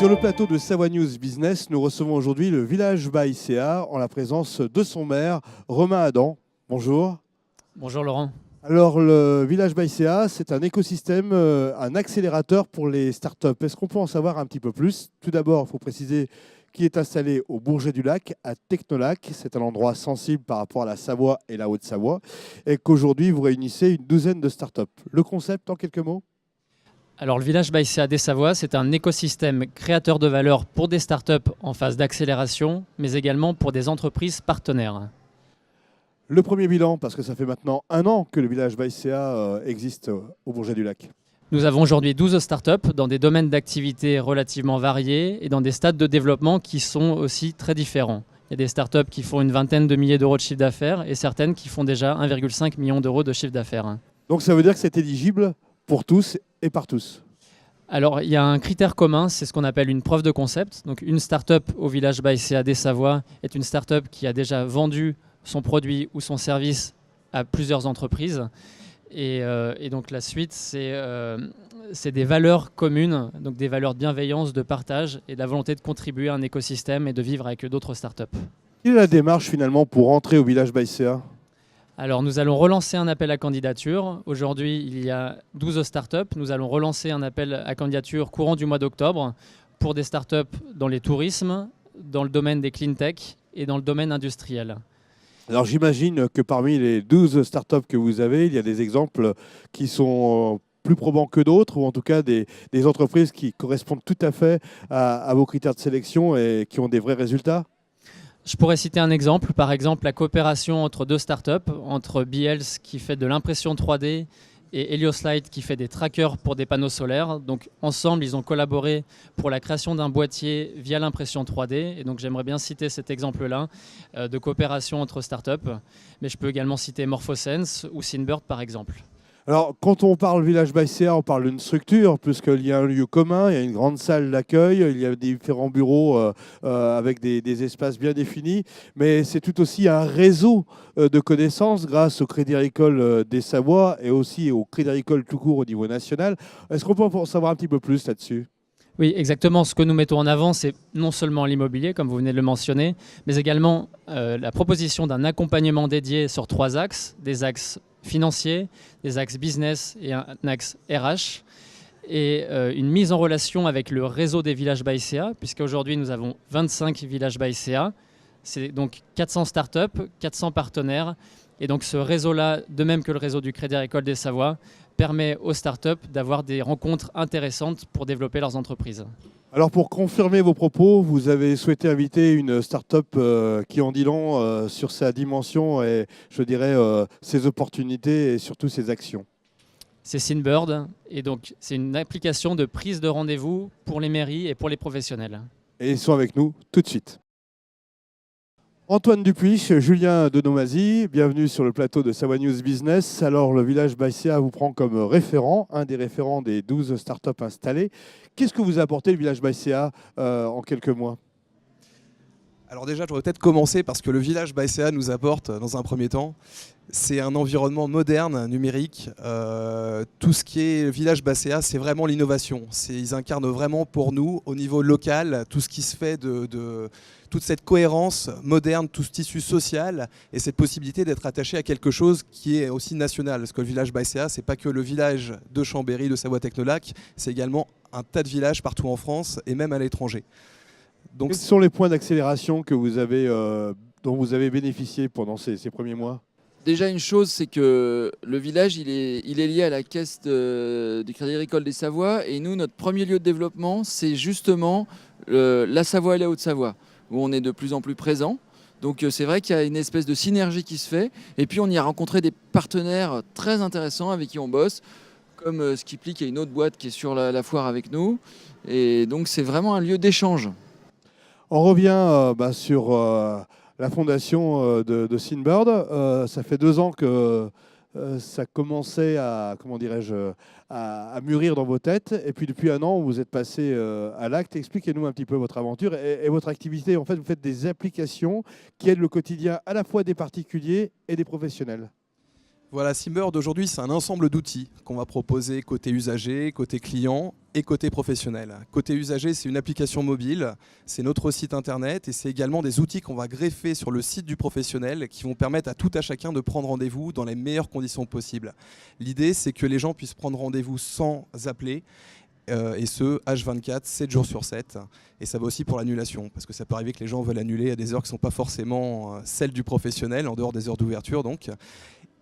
Sur le plateau de Savoie News Business, nous recevons aujourd'hui le Village by CA en la présence de son maire, Romain Adam. Bonjour. Bonjour Laurent. Alors, le Village by CA, c'est un écosystème, un accélérateur pour les startups. Est-ce qu'on peut en savoir un petit peu plus? Tout d'abord, il faut préciser qu'il est installé au Bourget du Lac, à Technolac. C'est un endroit sensible par rapport à la Savoie et la Haute-Savoie. Et qu'aujourd'hui, vous réunissez une douzaine de startups. Le concept, en quelques mots? Alors le Village by CA des Savoies, c'est un écosystème créateur de valeur pour des startups en phase d'accélération, mais également pour des entreprises partenaires. Le premier bilan, parce que ça fait maintenant 1 an que le Village by CA existe au Bourget du Lac. Nous avons aujourd'hui 12 startups dans des domaines d'activité relativement variés et dans des stades de développement qui sont aussi très différents. Il y a des startups qui font une vingtaine de milliers d'euros de chiffre d'affaires et certaines qui font déjà 1,5 million d'euros de chiffre d'affaires. Donc ça veut dire que c'est éligible pour tous et par tous. Alors, il y a un critère commun, c'est ce qu'on appelle une preuve de concept. Donc, une start-up au Village by CA des Savoies est une start-up qui a déjà vendu son produit ou son service à plusieurs entreprises. Et donc, la suite, c'est des valeurs communes, donc des valeurs de bienveillance, de partage et de la volonté de contribuer à un écosystème et de vivre avec d'autres start-up. Quelle est la démarche finalement pour entrer au Village by CA? Alors, nous allons relancer un appel à candidature. Aujourd'hui, il y a 12 startups. Nous allons relancer un appel à candidature courant du mois d'octobre pour des startups dans les tourismes, dans le domaine des clean tech et dans le domaine industriel. Alors j'imagine que parmi les 12 startups que vous avez, il y a des exemples qui sont plus probants que d'autres, ou en tout cas des entreprises qui correspondent tout à fait à vos critères de sélection et qui ont des vrais résultats. Je pourrais citer un exemple, par exemple la coopération entre deux startups, entre BLs qui fait de l'impression 3D et Helioslide qui fait des trackers pour des panneaux solaires. Donc ensemble, ils ont collaboré pour la création d'un boîtier via l'impression 3D. Et donc j'aimerais bien citer cet exemple-là de coopération entre startups. Mais je peux également citer Morphosense ou Synbird par exemple. Alors, quand on parle Village by CA, on parle d'une structure, puisqu'il y a un lieu commun, il y a une grande salle d'accueil, il y a différents bureaux avec des espaces bien définis, mais c'est tout aussi un réseau de connaissances grâce au Crédit Agricole des Savoies et aussi au Crédit Agricole tout court au niveau national. Est-ce qu'on peut en savoir un petit peu plus là-dessus? Oui, exactement. Ce que nous mettons en avant, c'est non seulement l'immobilier, comme vous venez de le mentionner, mais également la proposition d'un accompagnement dédié sur 3 axes, des axes financiers, des axes business et un axe RH, et une mise en relation avec le réseau des Villages by CA, puisqu'aujourd'hui nous avons 25 Villages by CA, c'est donc 400 startups, 400 partenaires, et donc ce réseau-là, de même que le réseau du Crédit Agricole des Savoies, permet aux startups d'avoir des rencontres intéressantes pour développer leurs entreprises. Alors pour confirmer vos propos, vous avez souhaité inviter une start-up qui en dit long sur sa dimension et je dirais ses opportunités et surtout ses actions. C'est Synbird et donc c'est une application de prise de rendez-vous pour les mairies et pour les professionnels. Et ils sont avec nous tout de suite. Antoine Dupuis, Julien Denomazy, bienvenue sur le plateau de Savoie News Business. Alors, le Village by CA vous prend comme référent, un des référents des 12 startups installées. Qu'est-ce que vous a apporté le Village by CA en quelques mois? Alors déjà, je vais peut-être commencer parce que le Village by CA nous apporte, dans un premier temps, c'est un environnement moderne, numérique. Tout ce qui est Village by CA, c'est vraiment l'innovation. Ils incarnent vraiment pour nous, au niveau local, tout ce qui se fait de toute cette cohérence moderne, tout ce tissu social et cette possibilité d'être attaché à quelque chose qui est aussi national. Parce que le Village by CA, c'est pas que le village de Chambéry, de Savoie-Technolac, c'est également un tas de villages partout en France et même à l'étranger. Donc, quels sont les points d'accélération que vous avez, dont vous avez bénéficié pendant ces premiers mois? Déjà, une chose, c'est que le village, il est lié à la caisse du Crédit Agricole des Savoies. Et nous, notre premier lieu de développement, c'est justement la Savoie et la Haute-Savoie, où on est de plus en plus présent. Donc c'est vrai qu'il y a une espèce de synergie qui se fait. Et puis, on y a rencontré des partenaires très intéressants avec qui on bosse, comme Skiply, qui est une autre boîte qui est sur la foire avec nous. Et donc, c'est vraiment un lieu d'échange. On revient sur la fondation de Synbird. Ça fait 2 ans que ça commençait à, comment dirais-je, à mûrir dans vos têtes. Et puis depuis 1 an, vous êtes passé à l'acte. Expliquez-nous un petit peu votre aventure et votre activité. En fait, vous faites des applications qui aident le quotidien à la fois des particuliers et des professionnels. Voilà, Simbird aujourd'hui, c'est un ensemble d'outils qu'on va proposer côté usager, côté client et côté professionnel. Côté usager, c'est une application mobile, c'est notre site internet et c'est également des outils qu'on va greffer sur le site du professionnel qui vont permettre à tout à chacun de prendre rendez-vous dans les meilleures conditions possibles. L'idée, c'est que les gens puissent prendre rendez-vous sans appeler. Et ce, H24, 7 jours sur 7. Et ça va aussi pour l'annulation, parce que ça peut arriver que les gens veulent annuler à des heures qui ne sont pas forcément celles du professionnel, en dehors des heures d'ouverture donc.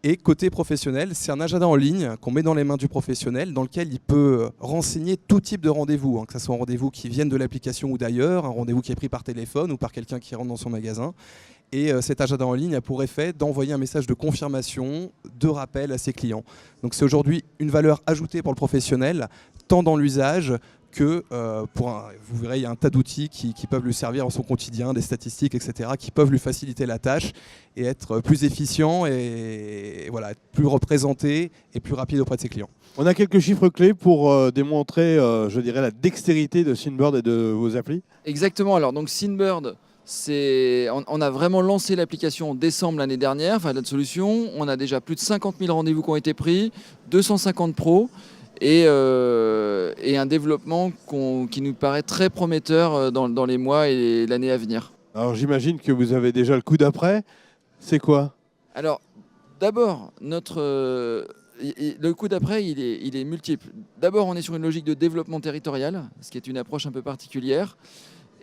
Et côté professionnel, c'est un agenda en ligne qu'on met dans les mains du professionnel, dans lequel il peut renseigner tout type de rendez-vous, hein, que ce soit un rendez-vous qui vienne de l'application ou d'ailleurs, un rendez-vous qui est pris par téléphone ou par quelqu'un qui rentre dans son magasin. Et cet agenda en ligne a pour effet d'envoyer un message de confirmation, de rappel à ses clients. Donc c'est aujourd'hui une valeur ajoutée pour le professionnel, tant dans l'usage que vous verrez, il y a un tas d'outils qui peuvent lui servir dans son quotidien, des statistiques, etc., qui peuvent lui faciliter la tâche et être plus efficient et voilà, être plus représenté et plus rapide auprès de ses clients. On a quelques chiffres clés pour démontrer, je dirais, la dextérité de Simbird et de vos applis. Exactement. Alors, donc Simbird, on a vraiment lancé l'application en décembre l'année dernière, enfin notre solution. On a déjà plus de 50 000 rendez-vous qui ont été pris, 250 pros. Et un développement qui nous paraît très prometteur dans les mois et l'année à venir. Alors j'imagine que vous avez déjà le coup d'après. C'est quoi? Alors d'abord, le coup d'après, il est multiple. D'abord, on est sur une logique de développement territorial, ce qui est une approche un peu particulière.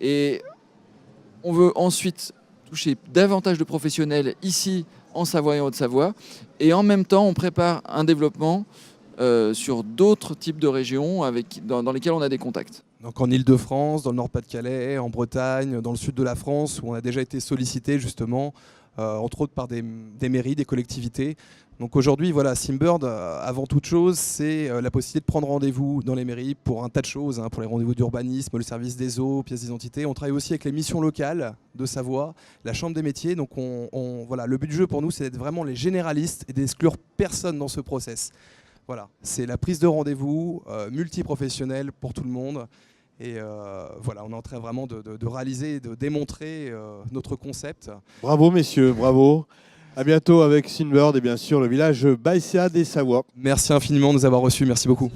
Et on veut ensuite toucher davantage de professionnels ici, en Savoie et en Haute-Savoie. Et en même temps, on prépare un développement sur d'autres types de régions dans lesquelles on a des contacts. Donc en Île-de-France, dans le Nord-Pas-de-Calais, en Bretagne, dans le sud de la France, où on a déjà été sollicité justement, entre autres par des mairies, des collectivités. Donc aujourd'hui, voilà, Simbird, avant toute chose, c'est la possibilité de prendre rendez-vous dans les mairies pour un tas de choses, hein, pour les rendez-vous d'urbanisme, le service des eaux, pièces d'identité. On travaille aussi avec les missions locales de Savoie, la Chambre des métiers. Donc voilà, le but du jeu pour nous, c'est d'être vraiment les généralistes et d'exclure personne dans ce process. Voilà, c'est la prise de rendez-vous multiprofessionnelle pour tout le monde. Et voilà, on est en train vraiment de réaliser, de démontrer notre concept. Bravo messieurs, bravo. À bientôt avec Simbird et bien sûr le village Baïséa des Savoies. Merci infiniment de nous avoir reçus, merci beaucoup.